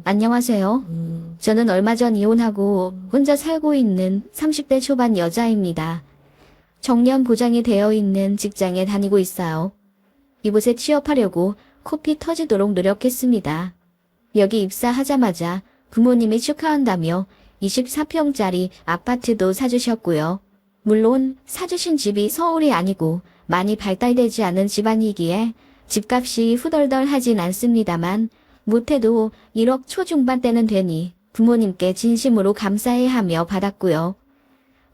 안녕하세요. 저는 얼마 전 이혼하고 혼자 살고 있는 30대 초반 여자입니다. 정년 보장이 되어 있는 직장에 다니고 있어요. 이곳에 취업하려고 코피 터지도록 노력했습니다. 여기 입사하자마자 부모님이 축하한다며 24평짜리 아파트도 사주셨고요. 물론 사주신 집이 서울이 아니고 많이 발달되지 않은 집안이기에 집값이 후덜덜하진 않습니다만 못해도 1억 초중반대는 되니 부모님께 진심으로 감사해하며 받았고요.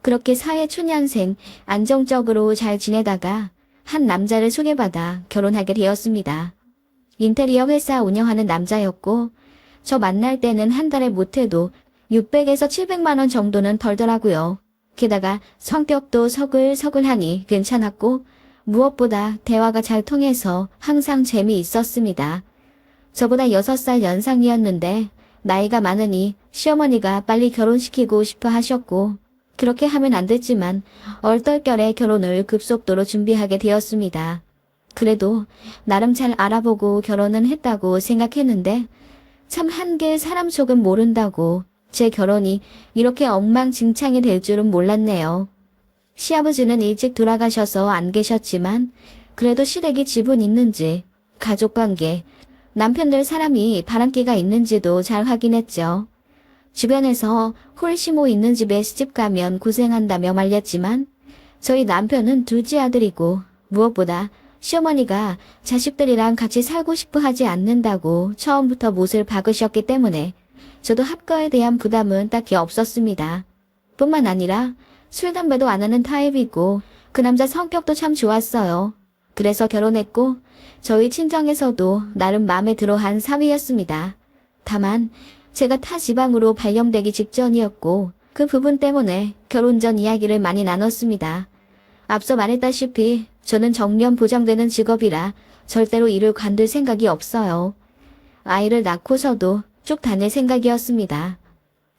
그렇게 사회 초년생 안정적으로 잘 지내다가 한 남자를 소개받아 결혼하게 되었습니다. 인테리어 회사 운영하는 남자였고 저 만날 때는 한 달에 못해도 600에서 700만 원 정도는 벌더라고요. 게다가 성격도 서글서글하니 괜찮았고 무엇보다 대화가 잘 통해서 항상 재미있었습니다. 저보다 6살 연상이었는데 나이가 많으니 시어머니가 빨리 결혼시키고 싶어 하셨고 그렇게 하면 안 됐지만 얼떨결에 결혼을 급속도로 준비하게 되었습니다. 그래도 나름 잘 알아보고 결혼은 했다고 생각했는데 참 한계 사람 속은 모른다고 제 결혼이 이렇게 엉망진창이 될 줄은 몰랐네요. 시아버지는 일찍 돌아가셔서 안 계셨지만 그래도 시댁이 지분 있는지 가족관계 남편들 사람이 바람기가 있는지도 잘 확인했죠. 주변에서 홀시모 있는 집에 시집가면 고생한다며 말렸지만 저희 남편은 둘째 아들이고 무엇보다 시어머니가 자식들이랑 같이 살고 싶어 하지 않는다고 처음부터 못을 박으셨기 때문에 저도 합가에 대한 부담은 딱히 없었습니다. 뿐만 아니라 술 담배도 안 하는 타입이고 그 남자 성격도 참 좋았어요. 그래서 결혼했고 저희 친정에서도 나름 마음에 들어한 사위였습니다. 다만 제가 타 지방으로 발령되기 직전이었고 그 부분 때문에 결혼 전 이야기를 많이 나눴습니다. 앞서 말했다시피 저는 정년 보장되는 직업이라 절대로 일을 관둘 생각이 없어요. 아이를 낳고서도 쭉 다닐 생각이었습니다.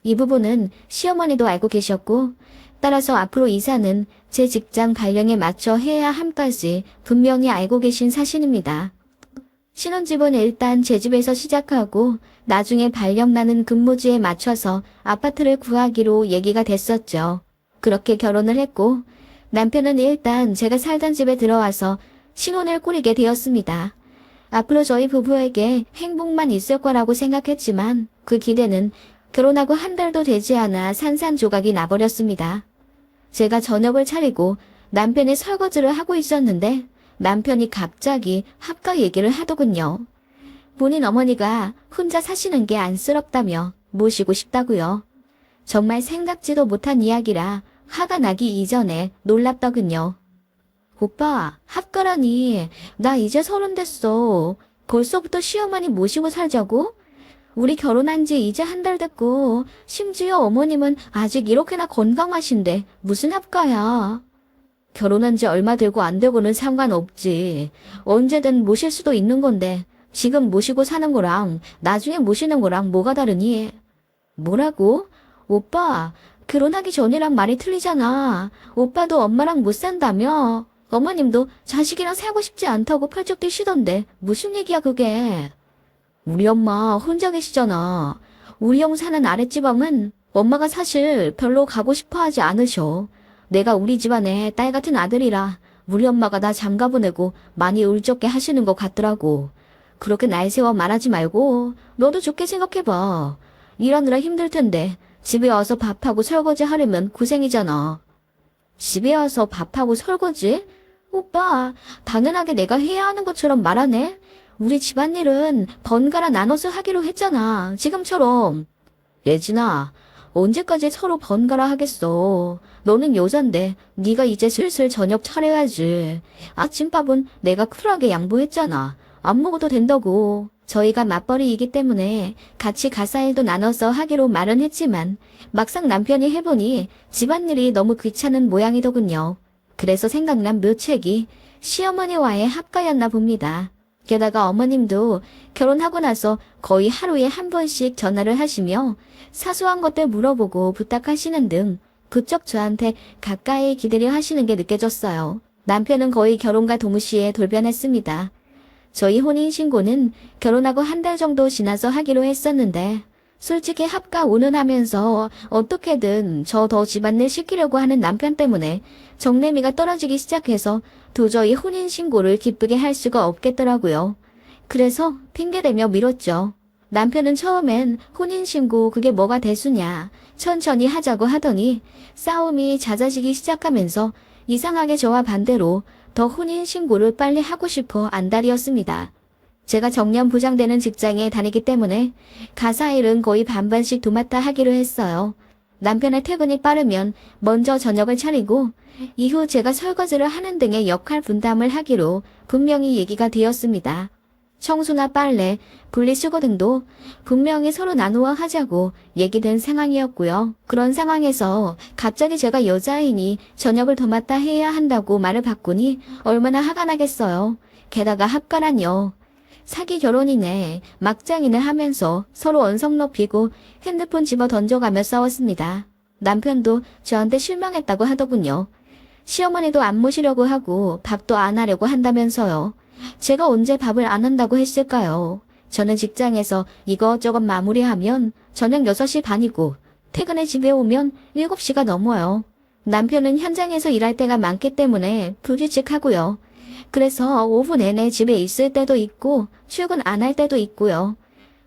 이 부분은 시어머니도 알고 계셨고 따라서 앞으로 이사는 제 직장 발령에 맞춰 해야 함까지 분명히 알고 계신 사실입니다. 신혼집은 일단 제 집에서 시작하고 나중에 발령나는 근무지에 맞춰서 아파트를 구하기로 얘기가 됐었죠. 그렇게 결혼을 했고 남편은 일단 제가 살던 집에 들어와서 신혼을 꾸리게 되었습니다. 앞으로 저희 부부에게 행복만 있을 거라고 생각했지만 그 기대는 결혼하고 한 달도 되지 않아 산산조각이 나버렸습니다. 제가 저녁을 차리고 남편이 설거지를 하고 있었는데 남편이 갑자기 합가 얘기를 하더군요. 본인 어머니가 혼자 사시는 게 안쓰럽다며 모시고 싶다고요. 정말 생각지도 못한 이야기라 화가 나기 이전에 놀랍더군요. 오빠, 합가라니. 나 이제 30 됐어. 벌써부터 시어머니 모시고 살자고? 우리 결혼한 지 이제 한 달 됐고 심지어 어머님은 아직 이렇게나 건강하신데 무슨 합가야. 결혼한 지 얼마 되고 안 되고는 상관없지. 언제든 모실 수도 있는 건데 지금 모시고 사는 거랑 나중에 모시는 거랑 뭐가 다르니? 뭐라고? 오빠, 결혼하기 전이랑 말이 틀리잖아. 오빠도 엄마랑 못 산다며. 어머님도 자식이랑 살고 싶지 않다고 펄쩍 뛰시던데 무슨 얘기야 그게. 우리 엄마 혼자 계시잖아. 우리 형 사는 아랫지방은 엄마가 사실 별로 가고 싶어 하지 않으셔. 내가 우리 집안의 딸 같은 아들이라 우리 엄마가 나 장가 보내고 많이 울적게 하시는 것 같더라고. 그렇게 날 세워 말하지 말고 너도 좋게 생각해봐. 일하느라 힘들 텐데 집에 와서 밥하고 설거지 하려면 고생이잖아. 집에 와서 밥하고 설거지? 오빠, 당연하게 내가 해야 하는 것처럼 말하네? 우리 집안일은 번갈아 나눠서 하기로 했잖아. 지금처럼. 예진아, 언제까지 서로 번갈아 하겠어. 너는 여잔데 네가 이제 슬슬 저녁 차려야지. 아침밥은 내가 쿨하게 양보했잖아. 안 먹어도 된다고. 저희가 맞벌이이기 때문에 같이 가사일도 나눠서 하기로 말은 했지만 막상 남편이 해보니 집안일이 너무 귀찮은 모양이더군요. 그래서 생각난 묘책이 시어머니와의 합가였나 봅니다. 게다가 어머님도 결혼하고 나서 거의 하루에 한 번씩 전화를 하시며 사소한 것들 물어보고 부탁하시는 등 부쩍 저한테 가까이 기대려 하시는 게 느껴졌어요. 남편은 거의 결혼과 동시에 돌변했습니다. 저희 혼인신고는 결혼하고 한 달 정도 지나서 하기로 했었는데 솔직히 합가 운운하면서 어떻게든 저 더 집안일 시키려고 하는 남편 때문에 정내미가 떨어지기 시작해서 도저히 혼인신고를 기쁘게 할 수가 없겠더라고요. 그래서 핑계대며 미뤘죠. 남편은 처음엔 혼인신고 그게 뭐가 대수냐, 천천히 하자고 하더니 싸움이 잦아지기 시작하면서 이상하게 저와 반대로 더 혼인신고를 빨리 하고 싶어 안달이었습니다. 제가 정년 보장되는 직장에 다니기 때문에 가사일은 거의 반반씩 도맡아 하기로 했어요. 남편의 퇴근이 빠르면 먼저 저녁을 차리고 이후 제가 설거지를 하는 등의 역할 분담을 하기로 분명히 얘기가 되었습니다. 청소나 빨래, 분리수거 등도 분명히 서로 나누어 하자고 얘기된 상황이었고요. 그런 상황에서 갑자기 제가 여자이니 저녁을 도맡아 해야 한다고 말을 바꾸니 얼마나 화가 나겠어요. 게다가 합가란요. 사기 결혼이네, 막장이네 하면서 서로 언성 높이고 핸드폰 집어 던져가며 싸웠습니다. 남편도 저한테 실망했다고 하더군요. 시어머니도 안 모시려고 하고 밥도 안 하려고 한다면서요. 제가 언제 밥을 안 한다고 했을까요? 저는 직장에서 이것저것 마무리하면 저녁 6시 반이고 퇴근해 집에 오면 7시가 넘어요. 남편은 현장에서 일할 때가 많기 때문에 불규칙하고요. 그래서 오후 내내 집에 있을 때도 있고 출근 안 할 때도 있고요.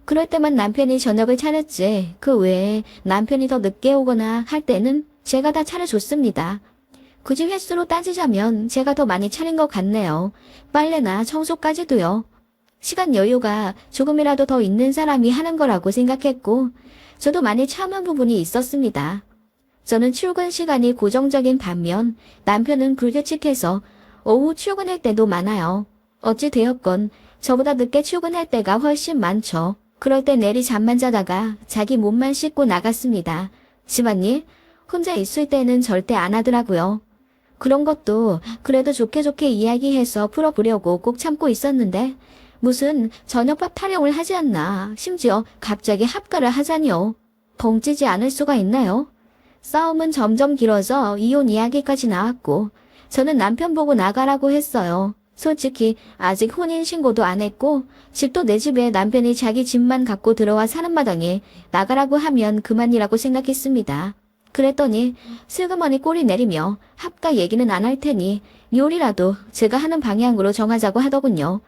그럴 때만 남편이 저녁을 차렸지 그 외에 남편이 더 늦게 오거나 할 때는 제가 다 차려줬습니다. 굳이 횟수로 따지자면 제가 더 많이 차린 것 같네요. 빨래나 청소까지도요. 시간 여유가 조금이라도 더 있는 사람이 하는 거라고 생각했고 저도 많이 참은 부분이 있었습니다. 저는 출근 시간이 고정적인 반면 남편은 불규칙해서 오후 출근할 때도 많아요. 어찌 되었건 저보다 늦게 출근할 때가 훨씬 많죠. 그럴 때 내리 잠만 자다가 자기 몸만 씻고 나갔습니다. 집안일 혼자 있을 때는 절대 안 하더라고요. 그런 것도 그래도 좋게 이야기해서 풀어보려고 꼭 참고 있었는데 무슨 저녁밥 타령을 하지 않나. 심지어 갑자기 합가를 하자니요. 벙찌지 않을 수가 있나요? 싸움은 점점 길어져 이혼 이야기까지 나왔고 저는 남편 보고 나가라고 했어요. 솔직히 아직 혼인신고도 안 했고 집도 내 집에 남편이 자기 집만 갖고 들어와 사는 마당에 나가라고 하면 그만이라고 생각했습니다. 그랬더니 슬그머니 꼬리 내리며 합가 얘기는 안 할 테니 요리라도 제가 하는 방향으로 정하자고 하더군요.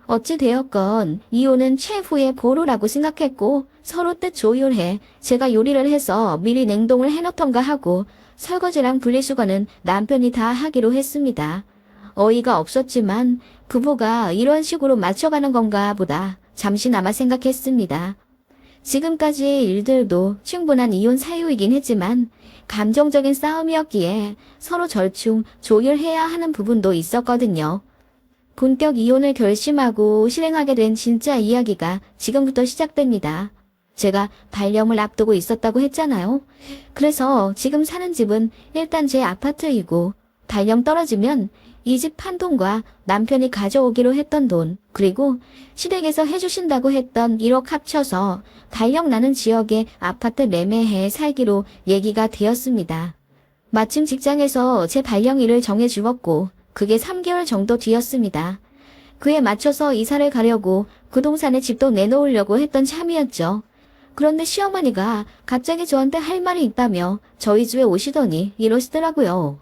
어찌 되었건 이혼은 최후의 보루라고 생각했고 서로 뜻 조율해 제가 요리를 해서 미리 냉동을 해놓던가 하고 설거지랑 분리수거는 남편이 다 하기로 했습니다. 어이가 없었지만 부부가 이런 식으로 맞춰가는 건가 보다 잠시나마 생각했습니다. 지금까지의 일들도 충분한 이혼 사유이긴 했지만 감정적인 싸움이었기에 서로 절충, 조율해야 하는 부분도 있었거든요. 본격 이혼을 결심하고 실행하게 된 진짜 이야기가 지금부터 시작됩니다. 제가 발령을 앞두고 있었다고 했잖아요. 그래서 지금 사는 집은 일단 제 아파트이고 발령 떨어지면 이 집 판돈과 남편이 가져오기로 했던 돈 그리고 시댁에서 해주신다고 했던 1억 합쳐서 발령 나는 지역에 아파트 매매해 살기로 얘기가 되었습니다. 마침 직장에서 제 발령일을 정해주었고 그게 3개월 정도 뒤였습니다. 그에 맞춰서 이사를 가려고 부동산에 집도 내놓으려고 했던 참이었죠. 그런데 시어머니가 갑자기 저한테 할 말이 있다며 저희 집에 오시더니 이러시더라고요.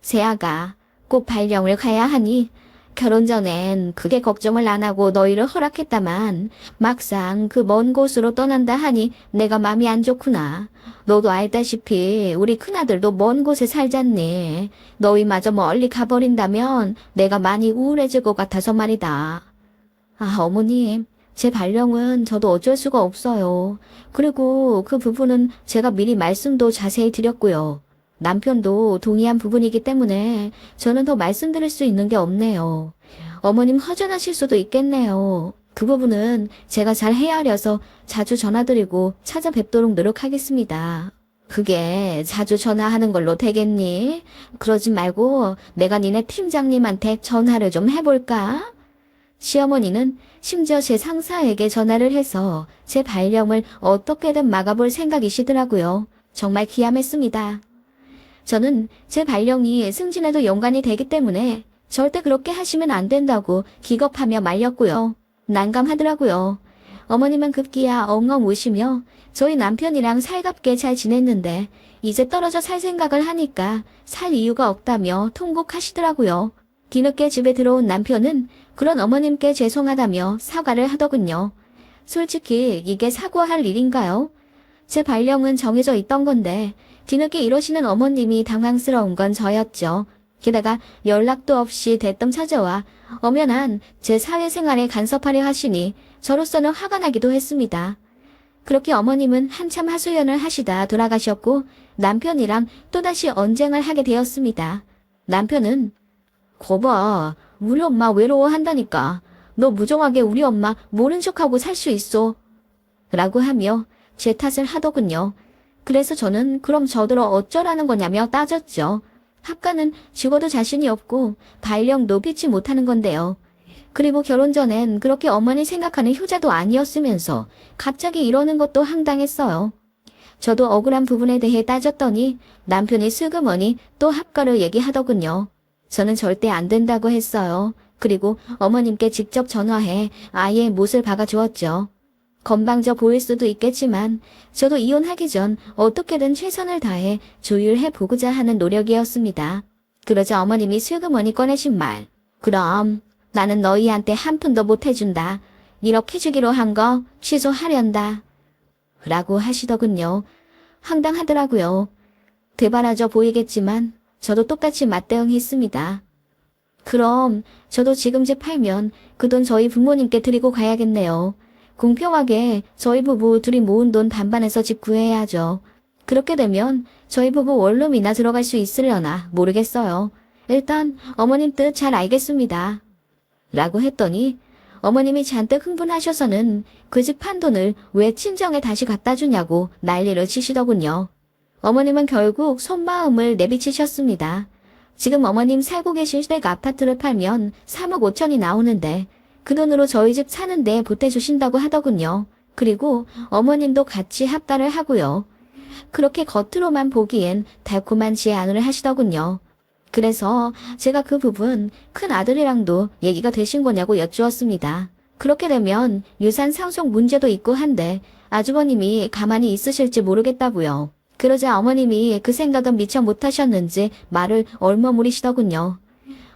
새아가 꼭 발령을 가야 하니 결혼 전엔 그게 걱정을 안 하고 너희를 허락했다만 막상 그 먼 곳으로 떠난다 하니 내가 마음이 안 좋구나. 너도 알다시피 우리 큰아들도 먼 곳에 살잖니. 너희마저 멀리 가버린다면 내가 많이 우울해질 것 같아서 말이다. 아, 어머님. 제 발령은 저도 어쩔 수가 없어요. 그리고 그 부분은 제가 미리 말씀도 자세히 드렸고요. 남편도 동의한 부분이기 때문에 저는 더 말씀드릴 수 있는 게 없네요. 어머님 허전하실 수도 있겠네요. 그 부분은 제가 잘 헤아려서 자주 전화드리고 찾아뵙도록 노력하겠습니다. 그게 자주 전화하는 걸로 되겠니? 그러지 말고 내가 니네 팀장님한테 전화를 좀 해볼까? 시어머니는 심지어 제 상사에게 전화를 해서 제 발령을 어떻게든 막아볼 생각이시더라고요. 정말 기함했습니다. 저는 제 발령이 승진에도 연관이 되기 때문에 절대 그렇게 하시면 안 된다고 기겁하며 말렸고요. 난감하더라고요. 어머님은 급기야 엉엉 우시며 저희 남편이랑 살갑게 잘 지냈는데 이제 떨어져 살 생각을 하니까 살 이유가 없다며 통곡하시더라고요. 뒤늦게 집에 들어온 남편은 그런 어머님께 죄송하다며 사과를 하더군요. 솔직히 이게 사과할 일인가요? 제 발령은 정해져 있던 건데 뒤늦게 이러시는 어머님이 당황스러운 건 저였죠. 게다가 연락도 없이 대뜸 찾아와 엄연한 제 사회생활에 간섭하려 하시니 저로서는 화가 나기도 했습니다. 그렇게 어머님은 한참 하소연을 하시다 돌아가셨고 남편이랑 또다시 언쟁을 하게 되었습니다. 남편은 거봐, 우리 엄마 외로워한다니까. 너 무정하게 우리 엄마 모른 척하고 살 수 있어. 라고 하며 제 탓을 하더군요. 그래서 저는 그럼 저더러 어쩌라는 거냐며 따졌죠. 합가는 죽어도 자신이 없고 발령도 피치 못하는 건데요. 그리고 결혼 전엔 그렇게 어머니 생각하는 효자도 아니었으면서 갑자기 이러는 것도 황당했어요. 저도 억울한 부분에 대해 따졌더니 남편이 슬그머니 또 합가를 얘기하더군요. 저는 절대 안 된다고 했어요. 그리고 어머님께 직접 전화해 아예 못을 박아주었죠. 건방져 보일 수도 있겠지만 저도 이혼하기 전 어떻게든 최선을 다해 조율해 보고자 하는 노력이었습니다. 그러자 어머님이 슬그머니 꺼내신 말. 그럼 나는 너희한테 한 푼도 못 해준다. 이렇게 주기로 한 거 취소하련다. 라고 하시더군요. 황당하더라고요. 되바라져 보이겠지만 저도 똑같이 맞대응했습니다. 그럼 저도 지금 집 팔면 그 돈 저희 부모님께 드리고 가야겠네요. 공평하게 저희 부부 둘이 모은 돈 반반해서 집 구해야죠. 그렇게 되면 저희 부부 원룸이나 들어갈 수 있으려나 모르겠어요. 일단 어머님 뜻 잘 알겠습니다. 라고 했더니 어머님이 잔뜩 흥분하셔서는 그 집 판 돈을 왜 친정에 다시 갖다 주냐고 난리를 치시더군요. 어머님은 결국 속마음을 내비치셨습니다. 지금 어머님 살고 계신 시댁 아파트를 팔면 3억 5천이 나오는데 그 돈으로 저희 집 사는데 보태주신다고 하더군요. 그리고 어머님도 같이 합가를 하고요. 그렇게 겉으로만 보기엔 달콤한 제안을 하시더군요. 그래서 제가 그 부분 큰 아들이랑도 얘기가 되신 거냐고 여쭈었습니다. 그렇게 되면 유산 상속 문제도 있고 한데 아주버님이 가만히 있으실지 모르겠다고요. 그러자 어머님이 그 생각은 미처 못하셨는지 말을 얼머무리시더군요.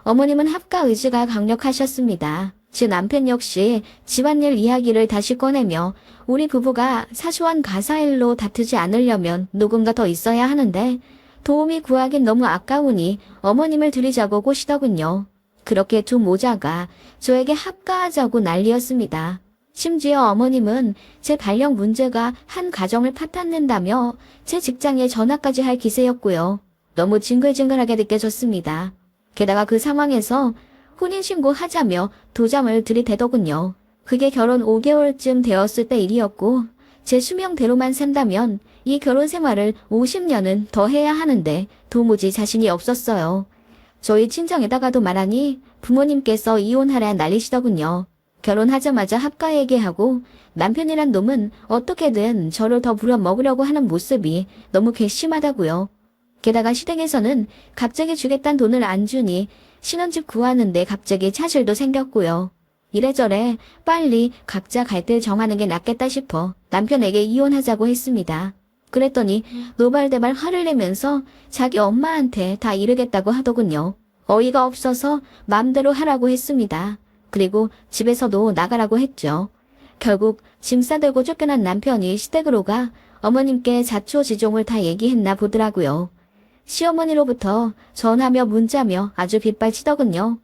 어머님은 합가 의지가 강력하셨습니다. 제 남편 역시 집안일 이야기를 다시 꺼내며 우리 부부가 사소한 가사일로 다투지 않으려면 누군가 더 있어야 하는데 도움이 구하긴 너무 아까우니 어머님을 들이자고 꼬시더군요. 그렇게 두 모자가 저에게 합가하자고 난리였습니다. 심지어 어머님은 제 발령 문제가 한 가정을 파탄낸다며 제 직장에 전화까지 할 기세였고요. 너무 징글징글하게 느껴졌습니다. 게다가 그 상황에서 혼인신고하자며 도장을 들이대더군요. 그게 결혼 5개월쯤 되었을 때 일이었고 제 수명대로만 산다면 이 결혼 생활을 50년은 더 해야 하는데 도무지 자신이 없었어요. 저희 친정에다가도 말하니 부모님께서 이혼하라 난리시더군요. 결혼하자마자 합가 얘기하고 남편이란 놈은 어떻게든 저를 더 부려먹으려고 하는 모습이 너무 괘씸하다고요. 게다가 시댁에서는 갑자기 주겠다는 돈을 안 주니 신혼집 구하는데 갑자기 차질도 생겼고요. 이래저래 빨리 각자 갈 길 정하는 게 낫겠다 싶어 남편에게 이혼하자고 했습니다. 그랬더니 노발대발 화를 내면서 자기 엄마한테 다 이르겠다고 하더군요. 어이가 없어서 맘대로 하라고 했습니다. 그리고 집에서도 나가라고 했죠. 결국 짐 싸들고 쫓겨난 남편이 시댁으로 가 어머님께 자초지종을 다 얘기했나 보더라고요. 시어머니로부터 전화며 문자며 아주 빗발치더군요.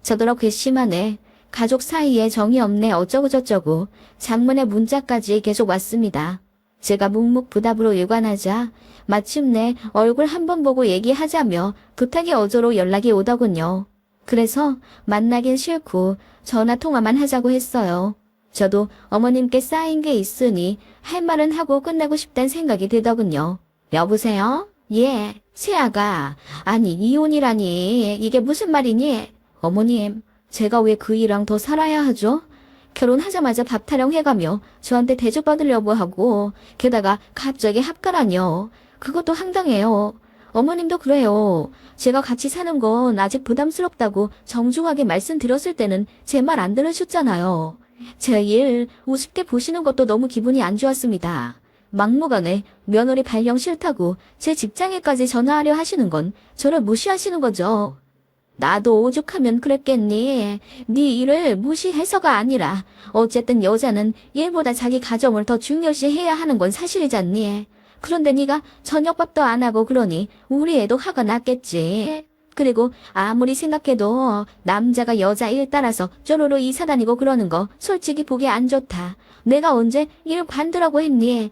저더러 괘씸하네. 가족 사이에 정이 없네 어쩌고저쩌고 장문의 문자까지 계속 왔습니다. 제가 묵묵부답으로 일관하자 마침내 얼굴 한번 보고 얘기하자며 부탁이 어조로 연락이 오더군요. 그래서 만나긴 싫고 전화통화만 하자고 했어요. 저도 어머님께 쌓인 게 있으니 할 말은 하고 끝내고 싶다는 생각이 들더군요. 여보세요? 예, 새아가. 아니 이혼이라니 이게 무슨 말이니? 어머님, 제가 왜 그 이랑 더 살아야 하죠? 결혼하자마자 밥 타령 해가며 저한테 대접받으려고 하고 게다가 갑자기 합가라뇨. 그것도 황당해요. 어머님도 그래요. 제가 같이 사는 건 아직 부담스럽다고 정중하게 말씀드렸을 때는 제 말 안 들으셨잖아요. 제 일 우습게 보시는 것도 너무 기분이 안 좋았습니다. 막무가내 며느리 발령 싫다고 제 직장에까지 전화하려 하시는 건 저를 무시하시는 거죠. 나도 오죽하면 그랬겠니. 네 일을 무시해서가 아니라 어쨌든 여자는 일보다 자기 가정을 더 중요시해야 하는 건 사실이잖니. 그런데 네가 저녁밥도 안 하고 그러니 우리 애도 화가 났겠지. 그리고 아무리 생각해도 남자가 여자 일 따라서 쪼로로 이사 다니고 그러는 거 솔직히 보기 안 좋다. 내가 언제 일 관두라고 했니?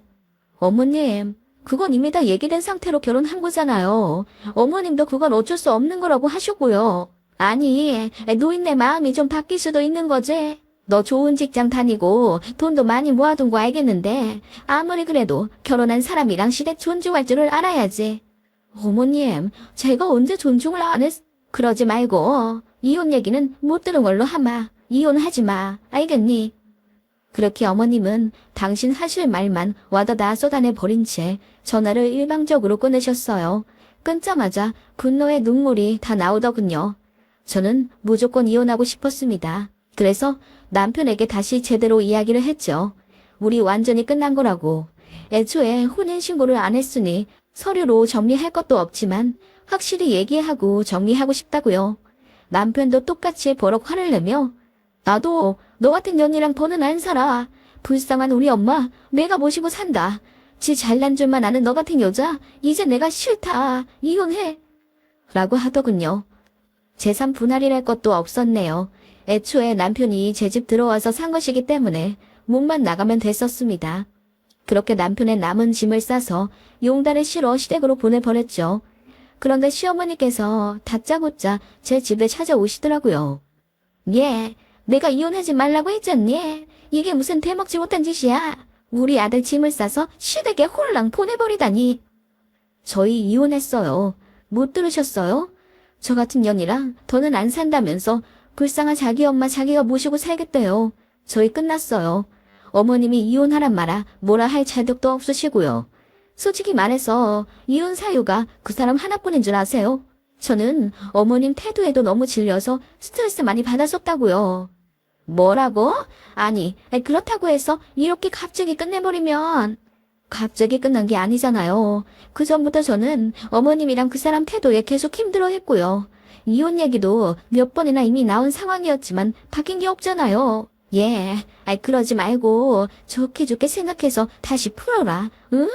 어머님, 그건 이미 다 얘기된 상태로 결혼한 거잖아요. 어머님도 그건 어쩔 수 없는 거라고 하셨고요. 아니, 노인네 마음이 좀 바뀔 수도 있는 거지. 너 좋은 직장 다니고 돈도 많이 모아둔 거 알겠는데 아무리 그래도 결혼한 사람이랑 시댁 존중할 줄을 알아야지. 어머님, 제가 언제 존중을 안 했... 그러지 말고 이혼 얘기는 못 들은 걸로 하마. 이혼하지 마. 알겠니? 그렇게 어머님은 당신 하실 말만 와다다 쏟아내 버린 채 전화를 일방적으로 끊으셨어요. 끊자마자 분노의 눈물이 다 나오더군요. 저는 무조건 이혼하고 싶었습니다. 그래서 남편에게 다시 제대로 이야기를 했죠. 우리 완전히 끝난 거라고. 애초에 혼인신고를 안 했으니 서류로 정리할 것도 없지만 확실히 얘기하고 정리하고 싶다고요. 남편도 똑같이 버럭 화를 내며 나도 너 같은 년이랑 더는 안 살아. 불쌍한 우리 엄마 내가 모시고 산다. 지 잘난 줄만 아는 너 같은 여자 이제 내가 싫다. 이혼해. 라고 하더군요. 재산 분할이랄 것도 없었네요. 애초에 남편이 제 집 들어와서 산 것이기 때문에 몸만 나가면 됐었습니다. 그렇게 남편의 남은 짐을 싸서 용달에 실어 시댁으로 보내버렸죠. 그런데 시어머니께서 다짜고짜 제 집에 찾아오시더라고요. 예, 내가 이혼하지 말라고 했잖니. 이게 무슨 대먹지 못한 짓이야. 우리 아들 짐을 싸서 시댁에 홀랑 보내버리다니. 저희 이혼했어요. 못 들으셨어요? 저 같은 년이랑 더는 안 산다면서 불쌍한 자기 엄마 자기가 모시고 살겠대요. 저희 끝났어요. 어머님이 이혼하란 말아 뭐라 할 자격도 없으시고요. 솔직히 말해서 이혼 사유가 그 사람 하나뿐인 줄 아세요? 저는 어머님 태도에도 너무 질려서 스트레스 많이 받았었다고요. 뭐라고? 아니, 그렇다고 해서 이렇게 갑자기 끝내버리면... 갑자기 끝난 게 아니잖아요. 그 전부터 저는 어머님이랑 그 사람 태도에 계속 힘들어했고요. 이혼 얘기도 몇 번이나 이미 나온 상황이었지만 바뀐 게 없잖아요. 예, 그러지 말고 좋게 좋게 생각해서 다시 풀어라. 응?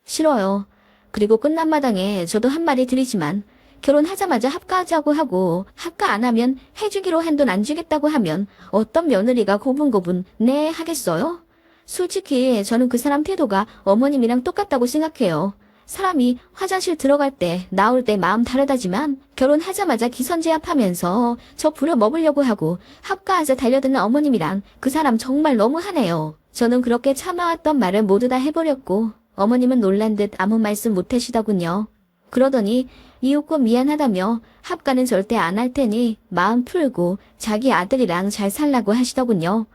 싫어요. 그리고 끝난 마당에 저도 한 마디 드리지만 결혼하자마자 합가하자고 하고 합가 안 하면 해주기로 한 돈 안 주겠다고 하면 어떤 며느리가 고분고분 네 하겠어요? 솔직히 저는 그 사람 태도가 어머님이랑 똑같다고 생각해요. 사람이 화장실 들어갈 때 나올 때 마음 다르다지만 결혼하자마자 기선제압하면서 저 부려먹으려고 하고 합가하자 달려드는 어머님이랑 그 사람 정말 너무하네요. 저는 그렇게 참아왔던 말을 모두 다 해버렸고 어머님은 놀란 듯 아무 말씀 못하시더군요. 그러더니 이웃고 미안하다며 합가는 절대 안 할 테니 마음 풀고 자기 아들이랑 잘 살라고 하시더군요.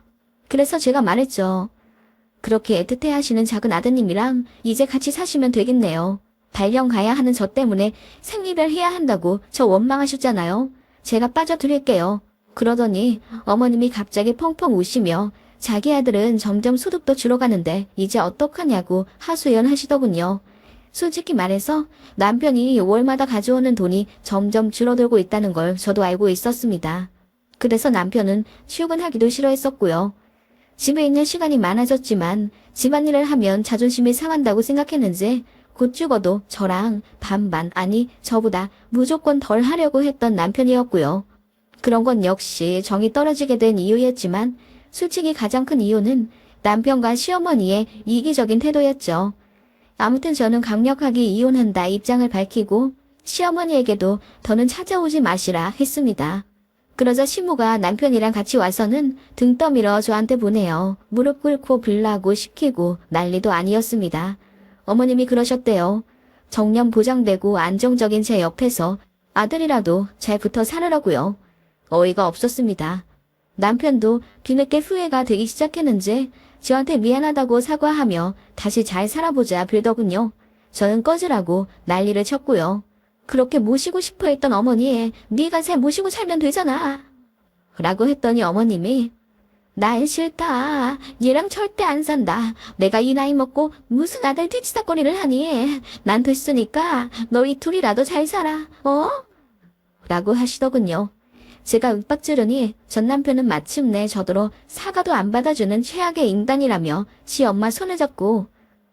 그래서 제가 말했죠. 그렇게 애틋해 하시는 작은 아드님이랑 이제 같이 사시면 되겠네요. 발령 가야 하는 저 때문에 생리별 해야 한다고 저 원망하셨잖아요. 제가 빠져드릴게요. 그러더니 어머님이 갑자기 펑펑 우시며 자기 아들은 점점 소득도 줄어가는데 이제 어떡하냐고 하소연하시더군요. 솔직히 말해서 남편이 월마다 가져오는 돈이 점점 줄어들고 있다는 걸 저도 알고 있었습니다. 그래서 남편은 출근하기도 싫어했었고요. 집에 있는 시간이 많아졌지만 집안일을 하면 자존심이 상한다고 생각했는지 곧 죽어도 저랑 반반 아니 저보다 무조건 덜 하려고 했던 남편이었고요. 그런 건 역시 정이 떨어지게 된 이유였지만 솔직히 가장 큰 이유는 남편과 시어머니의 이기적인 태도였죠. 아무튼 저는 강력하게 이혼한다 입장을 밝히고 시어머니에게도 더는 찾아오지 마시라 했습니다. 그러자 시모가 남편이랑 같이 와서는 등 떠밀어 저한테 보내요. 무릎 꿇고 빌라고 시키고 난리도 아니었습니다. 어머님이 그러셨대요. 정년 보장되고 안정적인 제 옆에서 아들이라도 잘 붙어 살으라고요. 어이가 없었습니다. 남편도 뒤늦게 후회가 되기 시작했는지 저한테 미안하다고 사과하며 다시 잘 살아보자 빌더군요. 저는 꺼지라고 난리를 쳤고요. 그렇게 모시고 싶어 했던 어머니, 네가 새 모시고 살면 되잖아. 라고 했더니 어머님이 난 싫다. 얘랑 절대 안 산다. 내가 이 나이 먹고 무슨 아들 뒤치다거리를 하니. 난 됐으니까 너희 둘이라도 잘 살아. 어? 라고 하시더군요. 제가 윽박지르니 전 남편은 마침내 저더러 사과도 안 받아주는 최악의 인간이라며 지 엄마 손을 잡고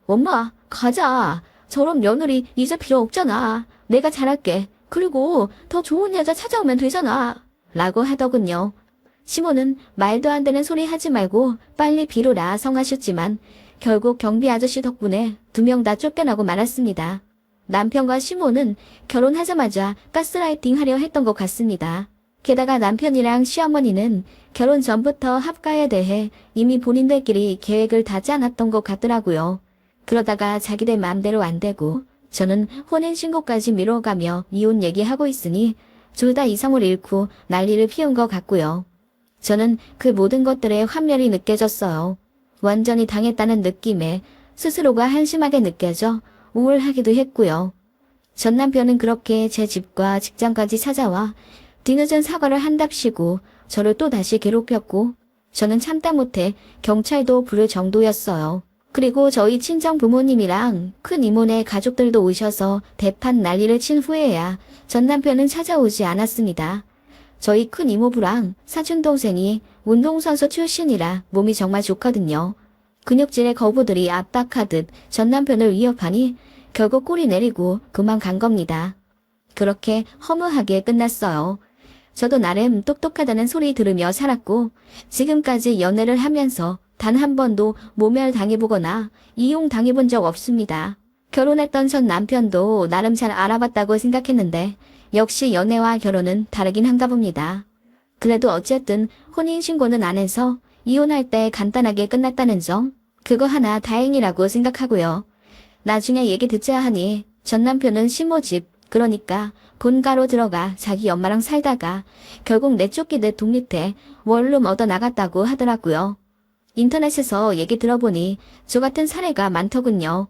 엄마 가자. 저런 며느리 이제 필요 없잖아. 내가 잘할게. 그리고 더 좋은 여자 찾아오면 되잖아. 라고 하더군요. 시모는 말도 안 되는 소리 하지 말고 빨리 비로라 성하셨지만 결국 경비 아저씨 덕분에 2명 다 쫓겨나고 말았습니다. 남편과 시모는 결혼하자마자 가스라이팅 하려 했던 것 같습니다. 게다가 남편이랑 시어머니는 결혼 전부터 합가에 대해 이미 본인들끼리 계획을 다 짜놨던 것 같더라고요. 그러다가 자기들 마음대로 안 되고 저는 혼인신고까지 미뤄가며 이혼 얘기하고 있으니 둘 다 이성을 잃고 난리를 피운 것 같고요. 저는 그 모든 것들에 환멸이 느껴졌어요. 완전히 당했다는 느낌에 스스로가 한심하게 느껴져 우울하기도 했고요. 전 남편은 그렇게 제 집과 직장까지 찾아와 뒤늦은 사과를 한답시고 저를 또다시 괴롭혔고 저는 참다 못해 경찰도 부를 정도였어요. 그리고 저희 친정 부모님이랑 큰 이모네 가족들도 오셔서 대판 난리를 친 후에야 전 남편은 찾아오지 않았습니다. 저희 큰 이모부랑 사촌동생이 운동선수 출신이라 몸이 정말 좋거든요. 근육질의 거부들이 압박하듯 전 남편을 위협하니 결국 꼬리 내리고 그만 간 겁니다. 그렇게 허무하게 끝났어요. 저도 나름 똑똑하다는 소리 들으며 살았고 지금까지 연애를 하면서 단 한 번도 모멸당해보거나 이용당해본 적 없습니다. 결혼했던 전 남편도 나름 잘 알아봤다고 생각했는데 역시 연애와 결혼은 다르긴 한가 봅니다. 그래도 어쨌든 혼인신고는 안 해서 이혼할 때 간단하게 끝났다는 점, 그거 하나 다행이라고 생각하고요. 나중에 얘기 듣자 하니 전 남편은 시모집, 그러니까 본가로 들어가 자기 엄마랑 살다가 결국 내쫓기듯 독립해 원룸 얻어 나갔다고 하더라고요. 인터넷에서 얘기 들어보니 저 같은 사례가 많더군요.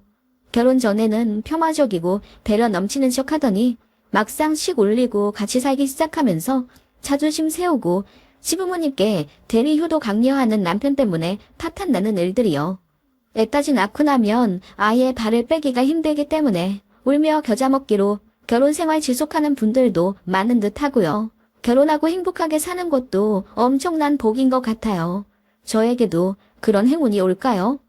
결혼 전에는 평화적이고 배려 넘치는 척 하더니 막상 식 올리고 같이 살기 시작하면서 자존심 세우고 시부모님께 대리 효도 강요하는 남편 때문에 탓한다는 일들이요. 애까지 낳고 나면 아예 발을 빼기가 힘들기 때문에 울며 겨자 먹기로 결혼 생활 지속하는 분들도 많은 듯 하고요. 결혼하고 행복하게 사는 것도 엄청난 복인 것 같아요. 저에게도 그런 행운이 올까요?